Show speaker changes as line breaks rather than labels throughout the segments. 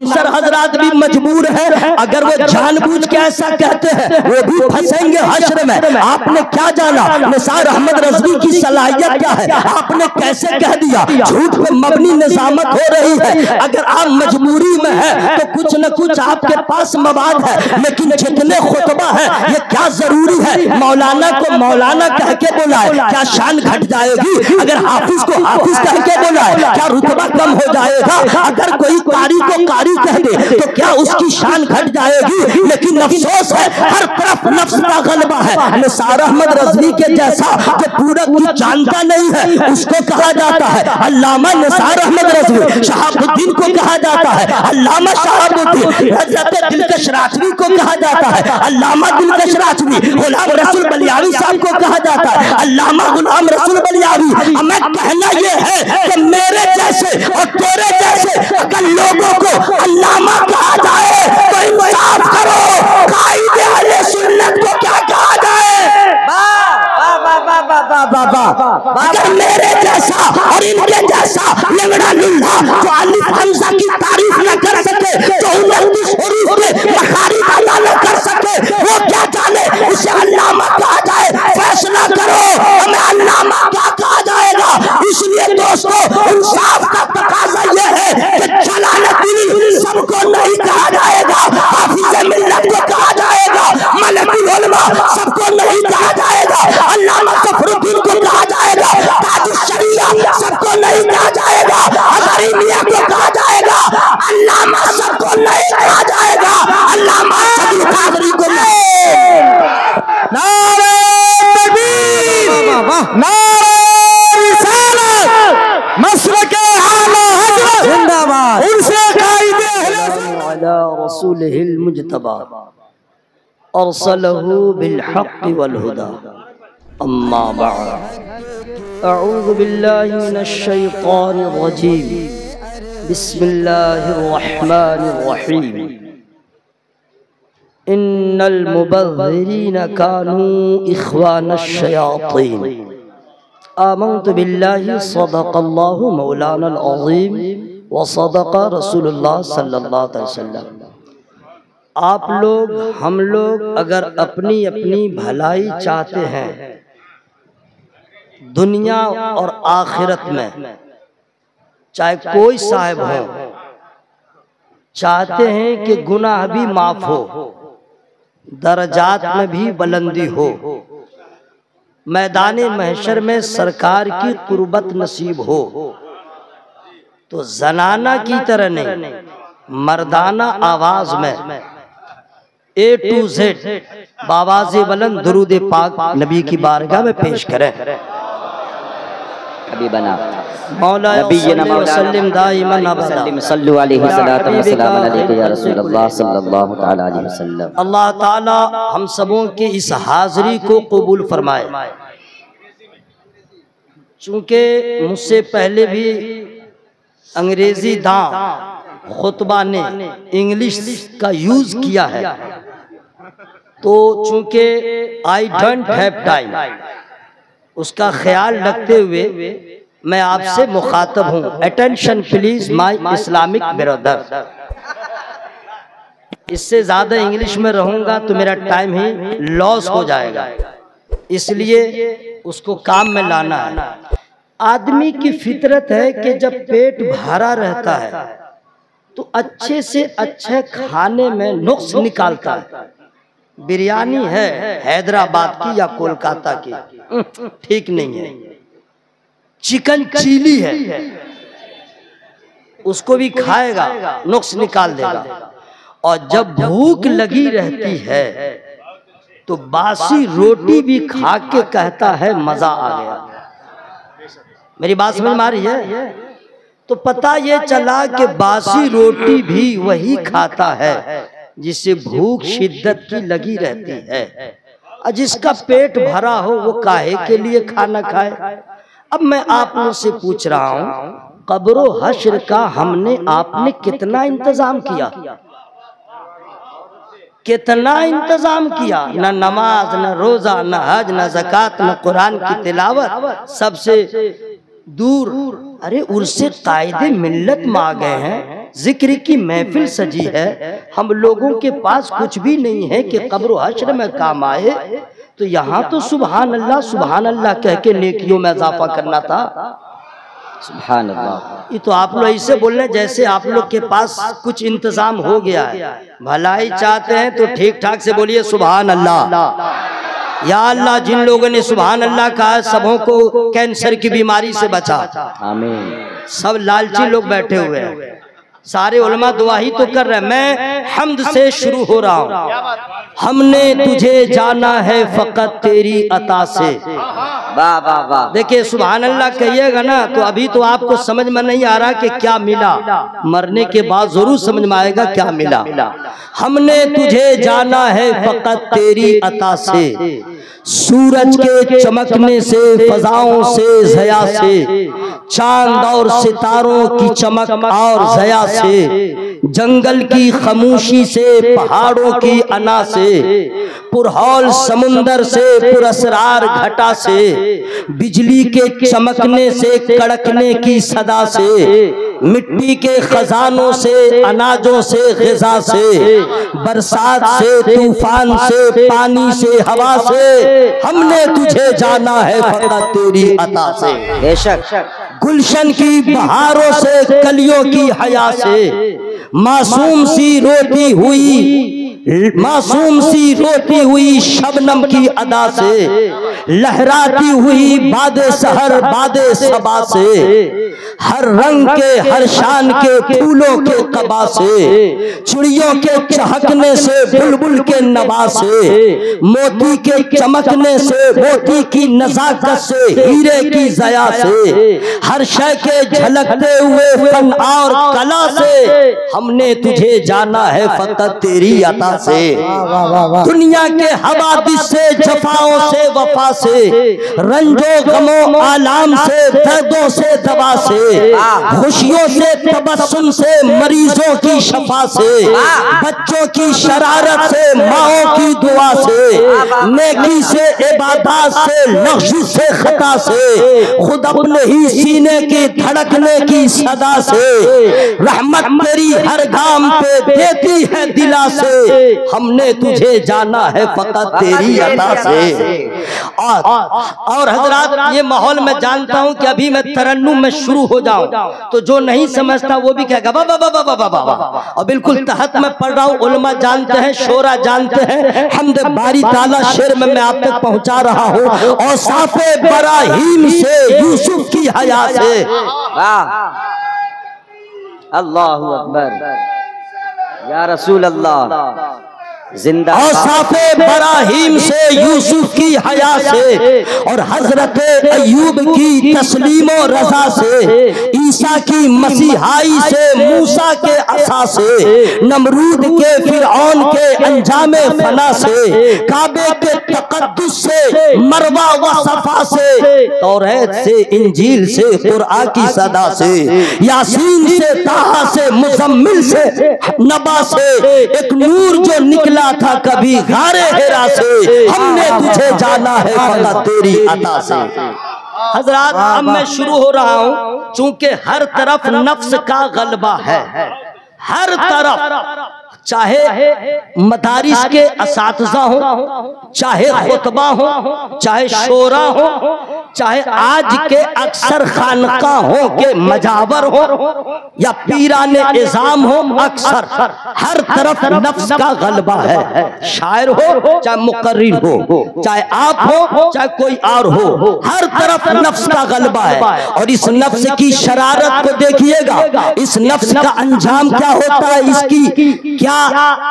Sir हजरात भी मजबूर है, अगर वो जानबूझ के ऐसा कहते हैं वो भी फंसेंगे हश्र में। आपने क्या जाना निसार अहमद रज़वी की सलाहियत क्या है, आपने कैसे कह दिया। झूठ पे मबनी निजामत हो रही है। अगर आप मजबूरी में है तो कुछ न कुछ आपके पास मवाद है, लेकिन जितने खुतबा है ये क्या जरूरी है मौलाना को मौलाना कह के बुलाए, क्या शान घट जाएगी। अगर हाफिज को हाफिज कह के बुलाए क्या रुतबा कम हो जाएगा। अगर कोई कारी को कारी कह दे तो क्या उसकी शान घट जाएगी। लेकिन अफसोस है हर तरफ नफ्स का गलबा है। निसार अहमद रज़वी के जैसा जो पूरा कुछ जानता नहीं है उसको कहा जाता है अल्लामा निसार अहमद रज़वी। शहाबुद्दीन को कहा जाता है अल्लामा शहाबुद्दीन। हज़रत दिलकश राजवी को कहा जाता है अल्लामा दिलकश राजवी। गुलाम रसूल बलियावी साहब को कहा जाता है अल्लामा गुलाम रसूल बलियावी। हमें कहना ये है कि मेरे जैसे और तेरे जैसे अगर लोगों को अल्लामा कहा जाए तो इंसाफ करो, कायदे अहले सुन्नत को क्या कहा जाए। अगर मेरे जैसा और इनके जैसा लंगड़ा लुल्ला जो अलिफ हमजा की तारीफ न कर सके, जो 29 हुरूफ के मखारिज अदा न कर सके, वो क्या जाने उसे अल्लामा कहा जाए। फैसला करो हमें अल्लामा क्या कहा जाएगा। इसलिए दोस्तों इंसाफ का तकाजा ये है कि जलालुद्दीन सबको नहीं कहा जाएगा, हाफिज़ मिल्लत को कहा जाएगा, मलकुल उलमा सबको नहीं कहा जाएगा, अल्लामा ज़फ़रुद्दीन को कहा जाएगा, ताजुश शरिया सबको नहीं कहा जाएगा, हज़ारी मियां को कहा जाएगा, अल्लामा सबको नहीं कहा जाएगा, अल्लामा अब्दुल कादरी को नहीं। नारे तकबीर, नारे रिसालत, मसलके आला हज़रत जिंदाबाद, उनसे कायदे अला रसूलिहिल मुज्तबा अरसलहु बिल हक़्क़ि वल हुदा। अम्मा बअद अऊज़ु बिल्लाहि मिनश शैतानिर रजीम बिस्मिल्लाहिर रहमानिर रहीम। इन्नल मुबज़्ज़िरीन कानू इख़वानश शयातीन। आमन्तु बिल्लाहि सदक़ल्लाहु मौलानल अज़ीम व सदक़ रसूलुल्लाह सल्लल्लाहु अलैहि वसल्लम। आप लोग हम लोग अगर अपनी अपनी भलाई चाहते हैं दुनिया और आखिरत में, चाहे कोई साहिब हो, चाहते हैं कि गुनाह भी माफ हो, दर्जात में भी बुलंदी हो, मैदान महशर में सरकार की कुर्बत नसीब हो, तो जनाना की तरह नहीं मर्दाना आवाज में A to Z बावाज़े बुलंद दुरूद पाक नबी की बारगाह में पेश करें।
हबीबना
मौला
नबीना वसल्लम दाइमन अबदा सल्लु अलैहि सल्लतु व सलाम अलैहि या रसूलल्लाह सल्लल्लाहु तआला अलैहि वसल्लम।
अल्लाह ताला हम सबों की इस हाजिरी को कबूल फरमाए। चूँकि मुझसे पहले भी अंग्रेजी दां खुतबा ने इंग्लिश का यूज किया है, तो चूंकि आई डोंट हैव टाइम उसका ख्याल रखते हुए मैं आपसे मुखातब हूँ। Attention please my Islamic brother. इससे ज्यादा इंग्लिश में रहूंगा तो मेरा टाइम ही लॉस हो जाएगा, इसलिए उसको काम में लाना है। आदमी की फितरत है कि जब पेट भरा रहता है तो अच्छे से अच्छे खाने में नुक्स निकालता है। बिरयानी है हैदराबाद की या कोलकाता की, ठीक नहीं है। चिकन चिली है, उसको भी खाएगा, नुक्स निकाल देगा। और जब भूख लगी रहती है तो बासी रोटी भी खा के कहता है मजा आ गया। मेरी बात समझ में आ रही है? तो पता ये चला कि बासी रोटी भी वही खाता है जिसे भूख शिद्दत की लगी रहती है, और जिसका पेट भरा हो वो काहे के लिए खाना खाए। अब मैं आप लोग से पूछ रहा हूँ, कब्रो हश्र का हमने आपने कितना इंतजाम किया? कितना इंतजाम किया? न नमाज, न रोजा, न हज, न ज़कात, न कुरान की तिलावत, सबसे दूर। अरे उर्से कायदे मिल्लत में आ गए हैं, जिक्र की महफिल सजी है, हम लोगों के पास कुछ भी नहीं है कि कब्र हश्र में काम आए, तो यहाँ तो सुभान अल्लाह कह के नेकियों में इजाफा करना था।
सुभान अल्लाह।
ये तो आप लोग ऐसे बोल रहे हैं जैसे आप लोग के पास कुछ इंतजाम हो गया है। भलाई चाहते हैं तो ठीक ठाक से बोलिए सुभान अल्लाह। या अल्लाह, जिन लोगों ने सुभान अल्लाह कहा सबों को कैंसर की बीमारी से बचा।
आमीन।
सब लालची लोग बैठे हुए हैं, सारे उलमा दुआ ही तो कर रहे हैं। मैं हम्द से शुरू हो रहा हूँ। हमने तुझे जाना है फकत तेरी अता से।
वाह वाह वाह।
देखिए सुभान अल्लाह कहिएगा ना तो अभी तो आपको समझ में नहीं आ रहा कि क्या मिला, मरने के बाद जरूर समझ में आएगा क्या मिला। हमने तुझे जाना है फकत तेरी अता से, सूरज के चमकने से, फजाओं से, ज़या से, चांद और सितारों की चमक और ज़या से, जंगल की खामोशी से, पहाड़ों की अना से, पुरहौल समुंदर से, पुरस्रार घटा से, बिजली के चमकने से, कड़कने की सदा से, मिट्टी के खजानों से, अनाजों से, ग़िज़ा से, बरसात से, तूफान से, पानी से, हवा से, हमने तुझे जाना है फकत तेरी अता से।
बेशक।
गुलशन की बहारों से, कलियों की हया से, मासूम सी रोती हुई शबनम की अदा से, लहराती हुई बादे सहर बादे सबा से, हर रंग के हर शान के फूलों के कबा से, चिड़ियों के चहकने से, बुलबुल के नवा से, मोती के चमकने से, मोती की नजाकत से, हीरे की ज़या से, हर शय के झलकते हुए फन और कला से, हमने तुझे जाना है फकत तेरी अता से। दुनिया के हवादिस से, जफाओं से, वफा से, रंजो गमों आलाम से, दर्दों से, दवा से, खुशियों से, तबस्सुम से, मरीजों की शफा से, बच्चों की शरारत से, माओं की दुआ से, नेकी से, इबादत से, लग़्ज़ से, खता से, खुद अपने ही सीने की धड़कने की सदा से, रहमत तेरी हर गाम पे देती है दिला से, हमने तुझे जाना है फकत तेरी अता से। और हजरात, ये माहौल में जानता हूं कि अभी मैं तरन्नुम में शुरू हो जाऊं तो जो नहीं समझता वो भी कहेगा वाह वाह वाह वाह वाह वाह। और बिल्कुल तहत में पढ़ रहा हूं, उलमा जानते हैं, शोरा जानते हैं, हम्द बारी ताला शेर में मैं आप तक पहुंचा रहा हूं। और साफे बराहीम से, यूसुफ की हया से।
अल्लाहु अकबर या रसूल अल्लाह। जिंदा
और साफे बराहीम से, यूसुफ की हया से, और हजरत अयूब की तस्लीम और रजा से, ईसा की मसीहाई से, मूसा के असा से, नमरूद के फिरऔन के अंजामे फना से, काबे के तकद्दुस से, मरवा व सफा से, तौरात से, इंजील से, कुरआन की सदा से, यासीन से, ताहा से, मुज़म्मिल से, नबा से, एक नूर जो निकला था कभी गारे हेरा से, हमने तुझे जाना है फकत तेरी अता से। हजरात, अब मैं शुरू हो रहा हूं, चूंकि हर तरफ नफ्स का गलबा है, हर तरफ, चाहे मदारिस के असातिज़ा हो, चाहे खुतबा हो, चाहे शोरा हो, चाहे आज के अक्सर खानकाहों के मजावर हो या पीराने इज़ाम हो, अक्सर हर तरफ नफ्स का गलबा है। शायर हो चाहे मुकर्रिर हो, चाहे आप हो चाहे कोई और हो, हर तरफ नफ्स का गलबा है। और इस नफ्स की शरारत को देखिएगा, इस नफ्स का अंजाम क्या होता है,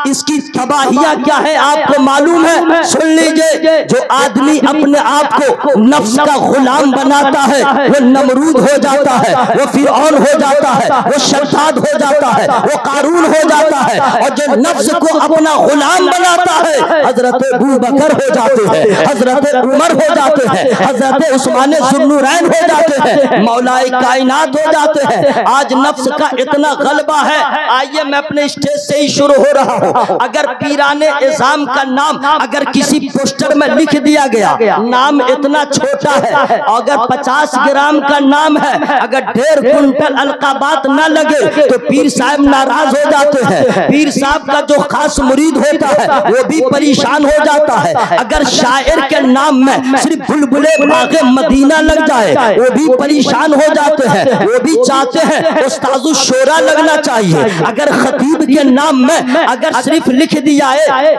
इसकी तबाहियां क्या है आपको मालूम है। सुन लीजिए, जो आदमी अपने आप को नफ्स का गुलाम बनाता है वो नमरूद हो जाता है, वो फिरऔन हो जाता है, वो शद्दाद हो जाता है, वो कारून हो जाता है। और जो नफ्स को अपना गुलाम बनाता है, हजरत अबू बकर हो जाते हैं, हजरत उमर हो जाते हैं, हजरत उस्मान ज़ुन्नुरैन हो जाते हैं, मौलाए कायनात हो जाते हैं। आज नफ्स का इतना गलबा है, आइए मैं अपने स्टेज से ही शुरू हो रहा हूं। अगर पीराने इज़ाम का नाम अगर किसी पोस्टर में लिख दिया गया, नाम इतना छोटा है, है। अगर 50 ग्राम का नाम है, अगर 1.5 कुंटल अलकाबात न लगे तो पीर साहब नाराज हो जाते हैं। पीर साहब का जो खास मुरीद होता है वो भी परेशान हो जाता है। अगर शायर के नाम में सिर्फ बुलबुले बागे मदीना लग जाए वो भी परेशान हो जाते हैं। वो भी चाहते हैं उस्तादु शोरा लगना चाहिए। अगर खतीब के नाम में अगर सिर्फ लिख दिया है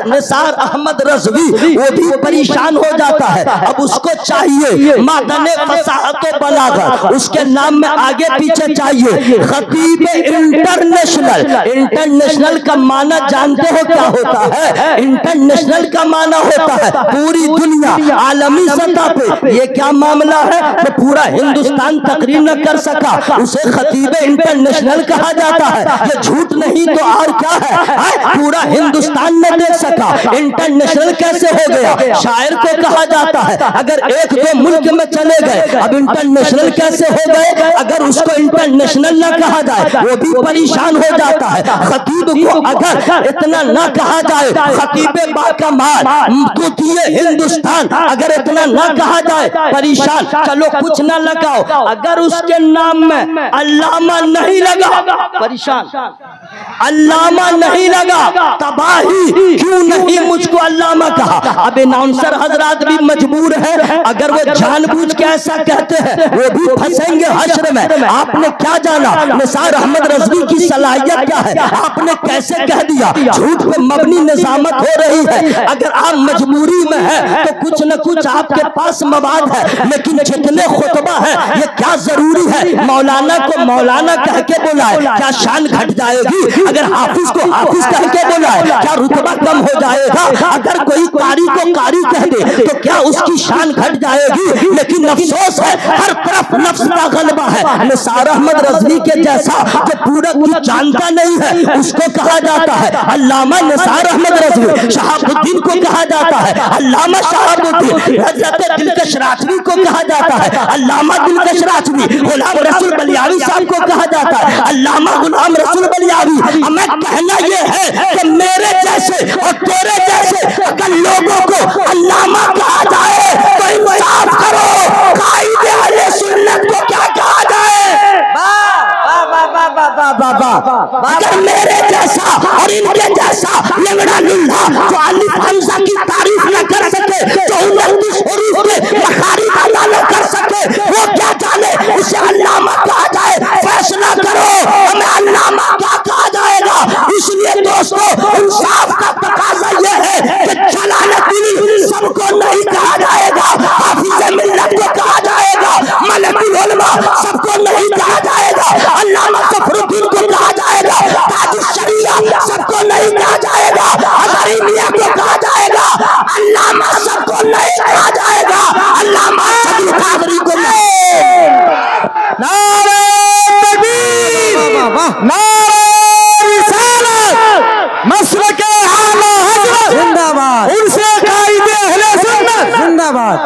निसार अहमद रज़वी वो भी परेशान हो जाता है। अब उसको चाहिए मादने फसाहत व बलागत, उसके नाम में आगे पीछे चाहिए खतीब इंटरनेशनल। इंटरनेशनल का माना जानते हो क्या होता है? इंटरनेशनल का माना होता है पूरी दुनिया आलमी सतह पे। ये क्या मामला है तो पूरा हिंदुस्तान तकरीर न कर सका उसे खतीब इंटरनेशनल कहा जाता है। ये झूठ नहीं तो और क्या है? पूरा हिंदुस्तान न देख सका, इंटरनेशनल कैसे हो गया? शायर को कहा जाता है। अगर 1-2 मुल्क में चले गए अब इंटरनेशनल कैसे हो गए? अगर उसको इंटरनेशनल न कहा जाए वो भी परेशान हो जाता है। खतीब को अगर इतना न कहा जाए, खतीबे बाकमाल तुतिए हिंदुस्तान अगर इतना न कहा जाए परेशान। चलो कुछ न लगाओ, अगर उसके नाम में अल्लामा नहीं लगा परेशान, अल्लामा नहीं लगा तबाही। क्यों नहीं मुझको अल्लामा कहा? अब अनाउंसर हजरात भी मजबूर है, अगर वो जानबूझ के ऐसा कहते हैं वो भी फंसेंगे हश्र में। आपने क्या जाना निसार अहमद रज़वी की सलाहियत क्या है? आपने कैसे कह दिया? झूठ पे मबनी निजामत हो रही है। अगर आप मजबूरी में है तो कुछ न कुछ आपके पास मवाद है, लेकिन जितने खुतबा है ये क्या जरूरी है मौलाना को मौलाना कह के बुलाए? क्या शान घट जाएगी? अगर हाफिज को हाफिज कह के बुलाए क्या रुतबा कम हो जाएगा? अगर कोई कारी को कारी कह दे तो क्या उसकी शान घट जाएगी? लेकिन अफसोस है हर तरफ नफ्स का गलबा है। निसार अहमद रज़वी के जैसा जो पूरा कुछ जानता नहीं है उसको कहा जाता है अल्लामा निसार अहमद रज़वी। शहाबुद्दीन को कहा जाता है अल्लामा शहाबुद्दीन। हज़रत दिलकश राजवी को कहा जाता है अल्लामा दिलकश राजवी। गुलाम रसूल बलियावी साहब को कहा जाता है अल्लामा गुलाम रसूल बलियावी। हमें कहना ये है कि मेरे जैसे और तेरे जैसे अगर लोगों को अल्लामा कहा जाए तो इंसाफ करो, कायदे अहले सुन्नत को क्या कहा जाए? अगर मेरे जैसा और इनके जैसा लंगड़ा लुल्ला जो अली हमजा की तारीफ न कर सके, जो 29 हुरूफ के लखारी अदा न कर सके, वो क्या जाने उसे अल्लामा कहा जाए? फैसला करो हमें अल्लामा क्या कहा जाएगा। इसलिए दोस्तों इंसाफ का तकाजा ये है कि जलालुद्दीन सबको नहीं कहा जाएगा, हाफिज़ मिल्लत को कहा जाएगा, मलकुल उलमा सबको नहीं कहा जाएगा, अल्लामा फ़खरुद्दीन को कहा जाएगा, ताजुश शरिया सबको नहीं कहा जाएगा, हज़ारी मियां को कहा जाएगा, अल्लामा सबको नहीं कहा जाएगा, अल्लामा सदुल कादरी को नहीं। नारे तकबीर, नारे रिसालत, मसलके आला हज़रत जिंदाबाद, उनसे कायदे अहले सुन्नत जिंदाबाद।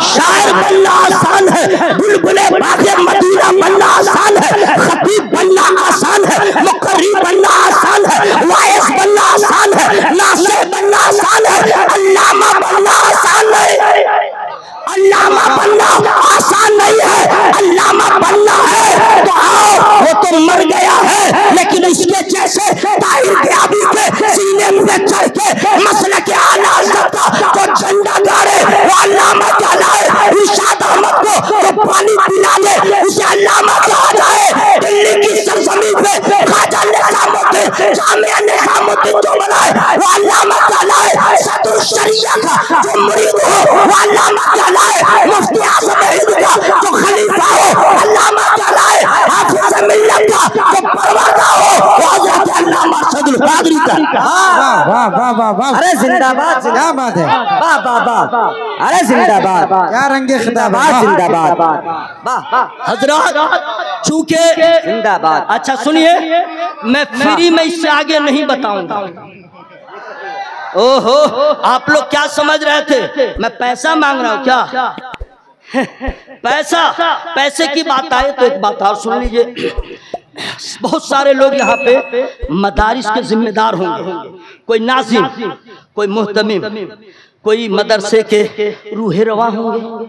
शायर बनना आसान है, बुलबुले बागे मदीना बनना आसान है, खतीब बनना आसान है, मुकर्री बनना आसान है, वाइस बनना आसान है, नासिर बनना आसान है, अल्लामा बनना आसान नहीं। अल्लामा बनना आसान नहीं है, अल्लामा बनना है तो आओ, वो तो मर गया है लेकिन इसके जैसे ताहिर क़याबी के सीने में चढ़ के मसलक आला हज़रत का जो झंडा गाड़े वो अल्लामा कहलाए। इरशाद अहमद को जो पानी पिला ले उसे अल्लामा कहा जाए। दिल्ली की सरजमीन पे ख्वाजा निज़ामुद्दीन जामिया निज़ामुद्दीन जो बनाए वो अल्लामा कहलाए। सदरुल शरिया का जो मुरीद हो वो अल्लामा कहलाए। मुफ्ती आज़म हिंद का जो खलीफा हो अल्लामा कहलाए। हाफिज़ मिल्लत का जो परवादा हो वो हज़रत अल्लामा सदरुल कादरी का।
वाह वाह वाह वाह वाह, अरे जिंदाबाद, क्या बात है, वाह वाह वाह, अरे जिंदाबाद, क्या रंगे खिताबात, जिंदाबाद वाह
हजरत। चूंकि
जिंदाबाद।
अच्छा सुनिए, मैं फ्री में इससे आगे नहीं बताऊंगा। ओहो, आप लोग क्या समझ रहे थे मैं पैसा मांग रहा हूँ क्या? पैसे की बात आए तो एक बात और सुन लीजिए। बहुत सारे लोग यहाँ पे मदारिस के जिम्मेदार होंगे, कोई नाज़िम, कोई मुहतमिम, कोई मदरसे के रूहे रवा होंगे,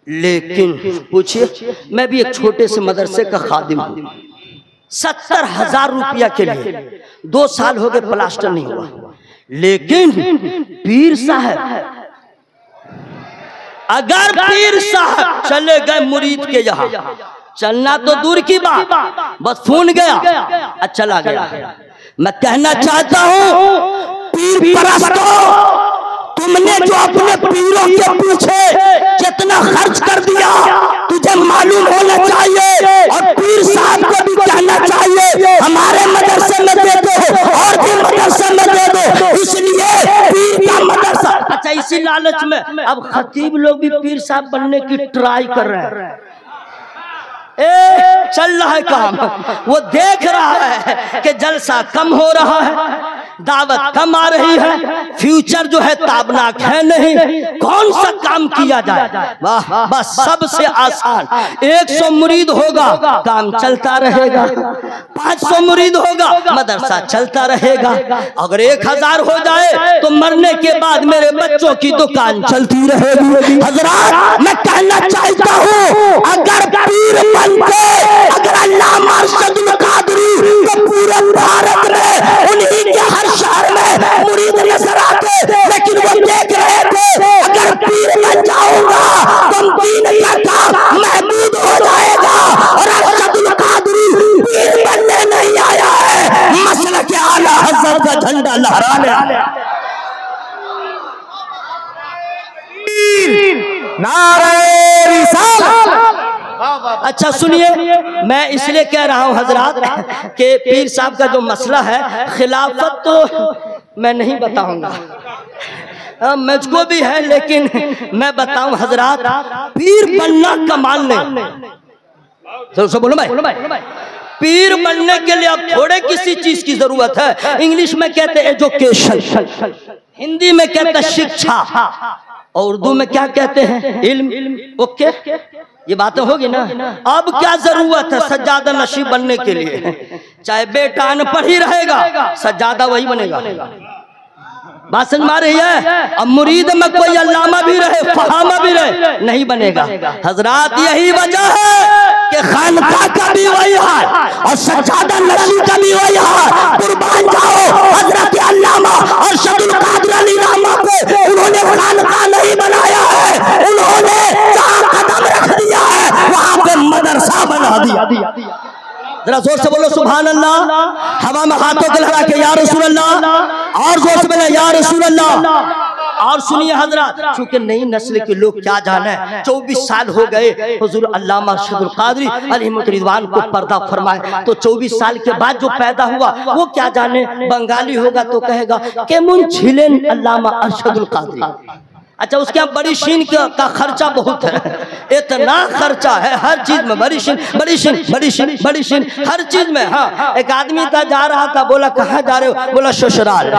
लेकिन पूछिए मैं भी एक छोटे से मदरसे का खादिम हूँ। 70,000 रुपया के लिए 2 साल हो गए प्लास्टर नहीं हुआ, लेकिन पीर साहब, अगर पीर साहब चले गए मुरीद के यहाँ, चलना तो दूर की बात, बस फोन गया चला गया। मैं कहना चाहता हूँ पीर परस्तों, तुमने जो अपने पीरों के पीछे कितना खर्च कर दिया तुझे मालूम होना चाहिए, और पीर साहब को भी कहना चाहिए हमारे मदरसे में दे दो और भी मदरसे में दे दो, इसलिए पीर का मदरसा। अच्छा, इसी लालच में अब खतीब लोग भी पीर साहब बनने की ट्राई कर रहे हैं। चल रहा है काम, वो देख रहा है कि जलसा कम हो रहा है, दावत कम आ रही है, फ्यूचर जो है ताबनाक है नहीं, कौन सा काम किया जाए। वाह, बस सबसे आसान 100 मुरीद होगा काम चलता रहेगा, 500 मुरीद होगा मदरसा चलता रहेगा, अगर 1000 हो जाए तो मरने के बाद मेरे बच्चों की दुकान चलती रहेगी। हजरात, मैं कहना चाहता हूँ अगर पीर अगर अल्लामा अरशदुल कादरी तो पूरे भारत में उन्हीं के हर शहर में मुरीद नजर आते, लेकिन वो देख रहे थे अगर पीर बन जाऊंगा तो दीन का काम महमूद हो जाएगा, और अरशदुल कादरी पीर बनने नहीं आया है, मसलक आला हज़रत का झंडा लहराने।
नारे रिसालत।
अच्छा सुनिए, मैं इसलिए कह रहा हूँ हजरात कि पीर साहब का जो मसला है, खिलाफत तो मैं नहीं बताऊंगा, मुझको भी है, लेकिन मैं बताऊं हजरात, पीर बनना कमाल नहीं। तो बोलो भाई, पीर बनने के लिए अब थोड़े किसी चीज की जरूरत है। इंग्लिश में कहते हैं एजुकेशन, हिंदी में कहते हैं शिक्षा, और उर्दू में क्या कहते हैं इल्म। ओके, ये बातें होगी ना। अब क्या जरूरत है सज्जादा नशीब बनने के लिए, चाहे बेटा अनपढ़ ही रहेगा सज्जादा वही बनेगा। बात समझ में आ रही है। अब मुरीद में कोई अल्लामा भी रहे, फहामा भी रहे, नहीं बनेगा। हजरात, यही वजह है कि खानका का भी वही हाल और सज्जादा नशीब का भी वही हाल। कुर्बान जाओ हजरत अल्लामा अरशदुल कादरी अली रहमा पे, उन्होंने खानका नहीं बनाया है, उन्होंने जहां कदम रख दिया है वहां पे मदरसा बना दिया। जरा जोर से बोलो सुभान अल्लाह, हवा में हाथों को लगा के या रसूल अल्लाह, और जोर से बोले या रसूल अल्लाह। और सुनिए हजरत, चूंकि नई नस्ल के लोग क्या जाने, 24 साल हो गए हुजूर अल्लामा अरशदुल कादरी अलैहि रिज़वान को पर्दा फरमाए, तो 24 साल के बाद जो पैदा हुआ वो क्या जाने, बंगाली होगा तो कहेगा केमुन छिलेन अल्लामा अरशदुल कादरी। अच्छा, उसके यहाँ बड़ी शीन का खर्चा बहुत है, इतना खर्चा है हर चीज में, बड़ी शीन बड़ी शीन बड़ी शीन बड़ी शीन हर चीज में। हाँ, एक आदमी था जा रहा था, बोला कहाँ जा रहे हो, बोला ससुराल।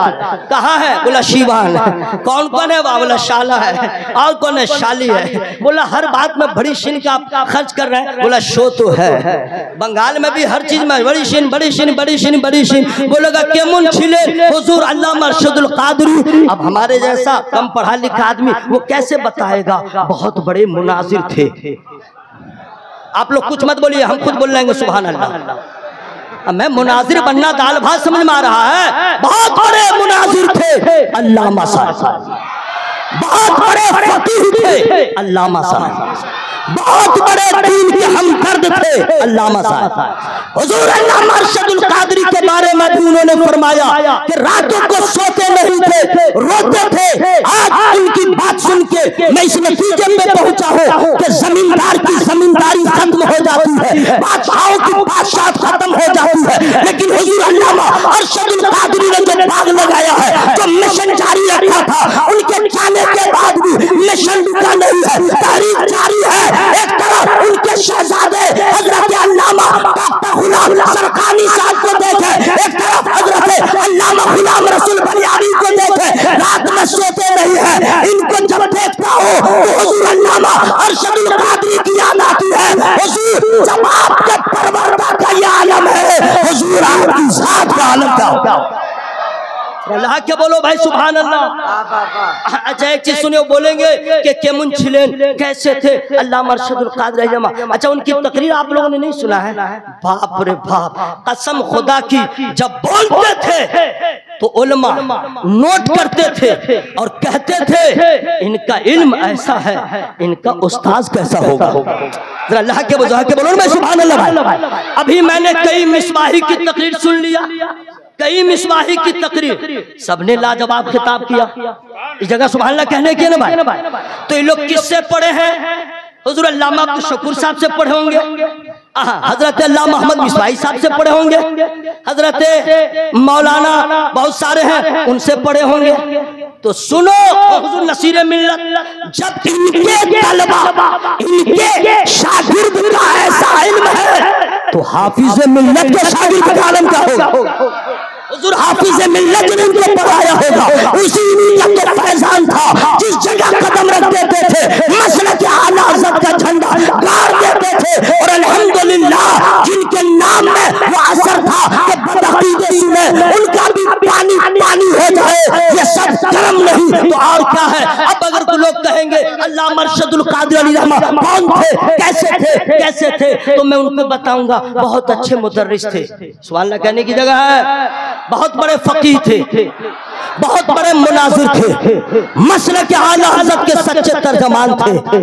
कहाँ है, बोला शिवान। कौन कौन है, बोला शाला है, और कौन है, शाली है। बोला हर बात में बड़ी शीन का आप खर्च कर रहे हैं, बोला शो तो है, बंगाल में भी हर चीज में बड़ी शीन बड़ी शीन बड़ी शीन बड़ी शीन। बोलेगा केमुन छिले हुजूर अल्लामा अरशदुल कादरी। अब हमारे जैसा कम पढ़ा लिखा आदमी वो कैसे बताएगा, बहुत बड़े मुनाजिर थे। आप लोग कुछ मत बोलिए, हम खुद बोल लेंगे सुभान अल्लाह। मैं मुनाजिर बनना दाल भात समझ में आ रहा है, बहुत बड़े मुनाजिर थे अल्लामा साहब, बहुत बड़े फकीह थे अल्लामा साहब, बहुत बड़े दीन के हमदर्द थे अल्लामा साहब। हुजूर अल्लामा अरशदुल कादरी के बारे में भी उन्होंने फरमाया कि रातों को सोते नहीं थे, रोते थे। आज उनकी बात सुन के मैं इस नतीजे पे पहुंचा हूं कि जमींदार की जमींदारी खत्म हो जाती है, बादशाहों की बादशाह खत्म हो जाती है, लेकिन हुजूर अल्लामा अरशदुल कादरी ने जो भाग लगाया है, जो मिशन जारी रखा था, उनके जाने के बाद भी मिशन रुका नहीं है, तहरीक जारी है। एक तरफ उनके शहजादे हजरत अल्लामा गुलाम सरखानी साहब को देखे, एक तरफ हजरत अल्लामा गुलाम रसूल बलियारी को देखे, रात में सोते नहीं है। इनको जब देखता हूँ तो हुजूर अल्लामा अरशदुल कादरी की याद आती है। हुजूर, जब आपके परवरदा का ये आलम है, हुजूर आपकी जात का आलम क्या होगा। अल्लाह के बोलो भाई सुभान अल्लाह। अच्छा एक चीज सुनिए, बोलेंगे कि केमुन छिलेन कैसे थे अल्लामा अरशदुल कादिर रहमा। अच्छा उनकी तकरीर आप लोगों ने नहीं सुना है? बाप रे बाप, कसम खुदा की, जब बोलते थे तो उलमा नोट करते थे और कहते थे इनका इल्म ऐसा है, इनका उस्ताद कैसा होगा। जरा अल्लाह के बोलो मैं सुभान अल्लाह। अभी मैंने कई मिसबाही की तकरीर सुन लिया, कई मिसबाही की तकरीर, सबने लाजवाब खिताब किया। इस जगह सुभान अल्लाह कहने की ना भाई। तो ये लोग किससे पढ़े हैं? हुजूर अल्लामा अब्दुल शकूर साहब से पढ़े होंगे, हजरत अल्लामा मोहम्मद मिसबाही साहब से पढ़े होंगे, हजरत मौलाना बहुत सारे हैं उनसे पढ़े होंगे। तो सुनो हुजूर नसीर मिल्लत, जब इनके तलबा इनके शागिर्द का ऐसा इल्म है तो हाफिज मिल्लत के शागिर्द का इल्म क्या होगा। हुजूर हाफिज मिल्लत ने इनको पढ़ाया होगा, उसी मिल्लत का फैजान था। जिस जगह कदम रख देते थे मसलक आला हज़रत का झंडा गाड़ देते थे। और अल्हम्दुलिल्लाह जिनके नाम में वो असर था कि बदअकीदे सुने उनका भी पानी पानी हो जाए, ये सब कर्म नहीं तो और क्या है। अब अगर तो लोग कहेंगे अल्लामा अरशदुल कादिर अली रहमा कौन थे, कैसे थे, तो मैं उनको बताऊंगा बहुत अच्छे मुदर्रिस थे। सुभान अल्लाह कहने की जगह है। बहुत बड़े फकीह थे, बहुत बड़े मुनाजिर थे, मसलक आला हज़रत के सच्चे तर्जमान थे।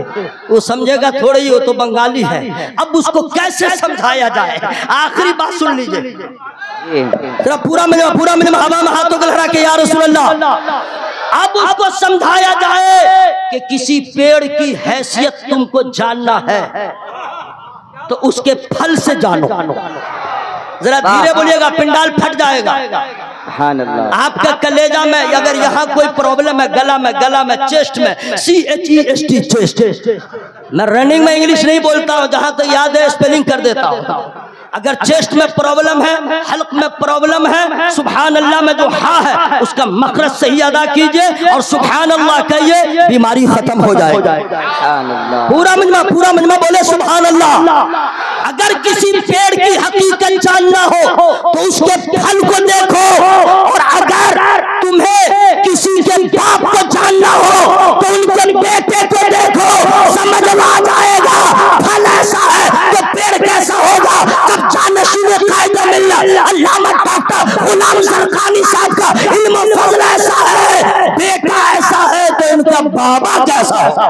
वो समझेगा थोड़ी ही, वो तो बंगाली है। अब उसको कैसे समझाया जाए? आखिरी बात सुन लीजिए, पूरा मिनिमम हवा में हाथों को लहरा के या रसूल अल्लाह। अब उसको समझाया जाए कि किसी पेड़ की हैसियत तुमको जानना है तो उसके फल से जानो। जरा धीरे बोलिएगा, पिंडाल फट जाएगा। आपका कलेजा में अगर यहाँ कोई प्रॉब्लम है, गला में चेस्ट में, CHEST चेस्ट, मैं रनिंग में इंग्लिश नहीं बोलता हूँ, जहाँ तक याद है स्पेलिंग कर देता हूँ। अगर चेस्ट में प्रॉब्लम है, हल्क में प्रॉब्लम है, सुभान अल्लाह में जो हा है उसका मखरज सही अदा कीजिए और सुभान अल्लाह कहिए, बीमारी खत्म हो जाएगी। पूरा मजमा बोले सुभान अल्लाह। अगर किसी पेड़ की हकीकत जानना हो तो उसके फल को देखो, और अगर तुम्हें किसी के बाप को जानना हो तो उनके बेटे को देखो, समझ में आ जाएगा। फल ऐसा है तो पेड़ कैसा होगा। जब जानशीने कायदा मिल्लत अल्लामा डॉक्टर गुलाम सरखानी साहब का इल्म फज़ल ऐसा है, बेटा ऐसा है तो उनका बाबा कैसा है।